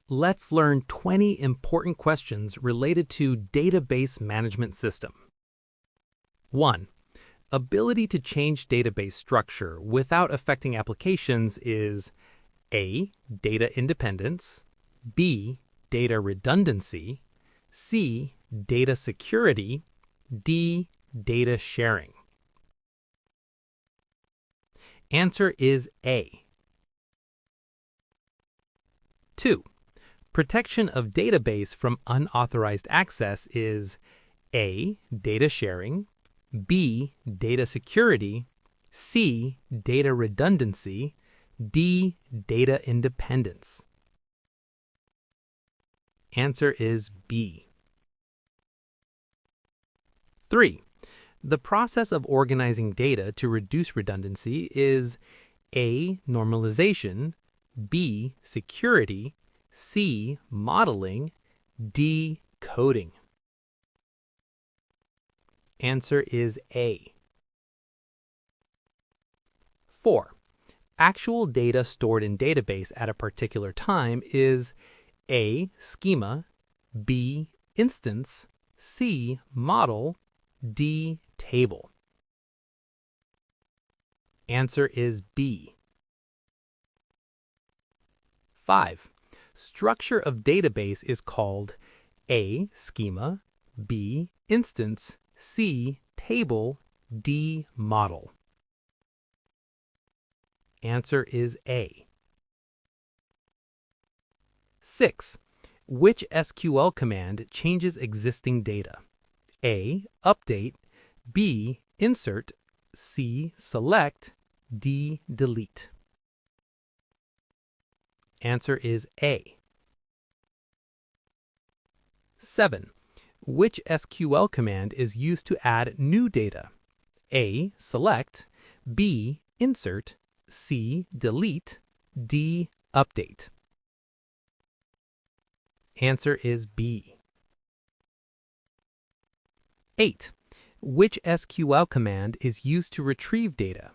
Let's learn 20 important questions related to database management system. 1. Ability to change database structure without affecting applications is A. Data independence, B. Data redundancy, C. Data security, D. Data sharing. Answer is A. 2. Protection of database from unauthorized access is A. Data sharing, B. Data security, C. Data redundancy, D. Data independence. Answer is B. 3. The process of organizing data to reduce redundancy is A. Normalization, B. Security, C. Modeling, D. Coding. Answer is A. 4. Actual data stored in database at a particular time is A. Schema, B. Instance, C. Model, D. Table. Answer is B. 5. Structure of database is called A. Schema, B. Instance, C. Table, D. Model. Answer is A. 6. Which SQL command changes existing data? A. Update, B. Insert, C. Select, D. Delete. Answer is A. 7. Which SQL command is used to add new data? A. Select, B. Insert, C. Delete, D. Update. Answer is B. 8. Which SQL command is used to retrieve data?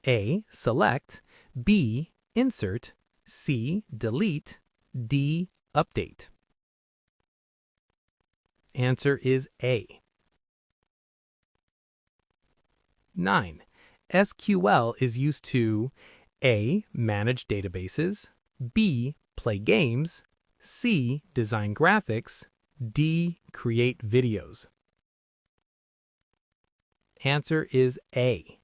A. Select, B. Insert, C. Delete, D. Update. Answer is A. 9. SQL is used to A. Manage databases, B. Play games, C. Design graphics, D. Create videos. Answer is A.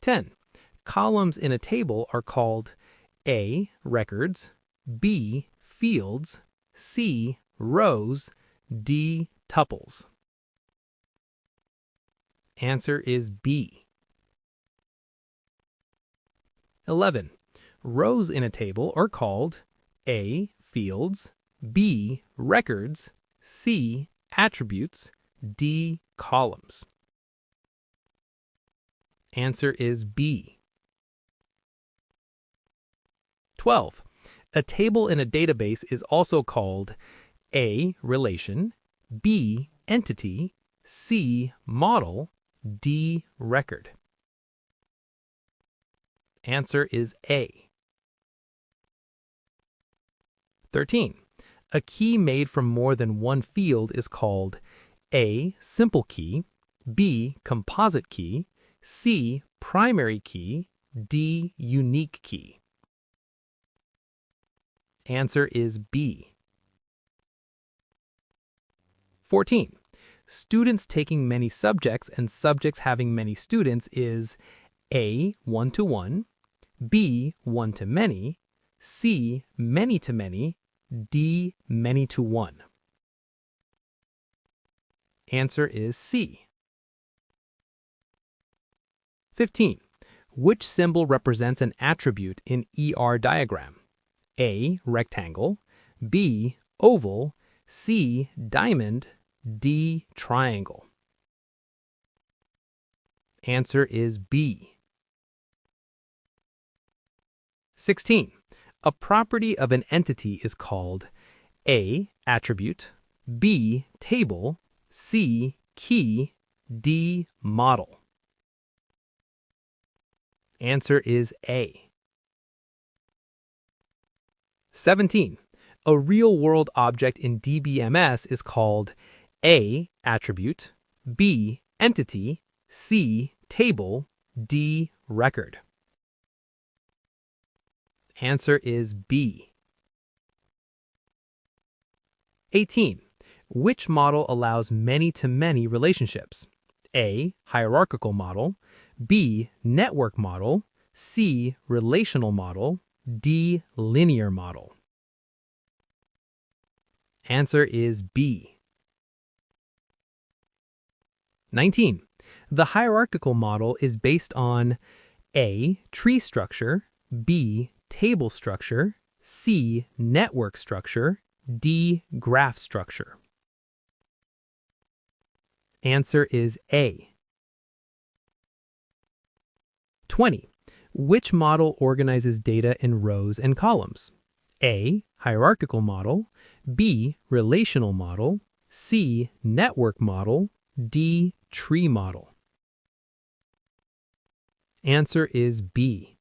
10. Columns in a table are called A. Records, B. Fields, C. Rows, D. Tuples. Answer is B. 11. Rows in a table are called A. Fields, B. Records, C. Attributes, D. Columns. Answer is B. 12. A table in a database is also called A. Relation, B. Entity, C. Model, D. Record. Answer is A. 13. A key made from more than one field is called A. Simple key, B. Composite key, C. Primary key, D. Unique key. Answer is B. 14. Students taking many subjects and subjects having many students is A. One-to-one, B. One-to-many, C. Many-to-many, D. Many-to-one. Answer is C. 15. Which symbol represents an attribute in ER diagram? A. Rectangle, B. Oval, C. Diamond, D. Triangle. Answer is B. 16. A property of an entity is called A. Attribute, B. Table, C. Key, D. Model. Answer is A. 17. A real-world object in DBMS is called A. Attribute, B. Entity, C. Table, D. Record. Answer is B. 18. Which model allows many-to-many relationships? A. Hierarchical model, B. Network model, C. Relational model, D. Linear model. Answer is B. 19. The hierarchical model is based on A. Tree structure, B. Table structure, C. Network structure, D. Graph structure. Answer is A. 20. Which model organizes data in rows and columns? A. Hierarchical model, B. Relational model, C. Network model, D. Tree model. Answer is B.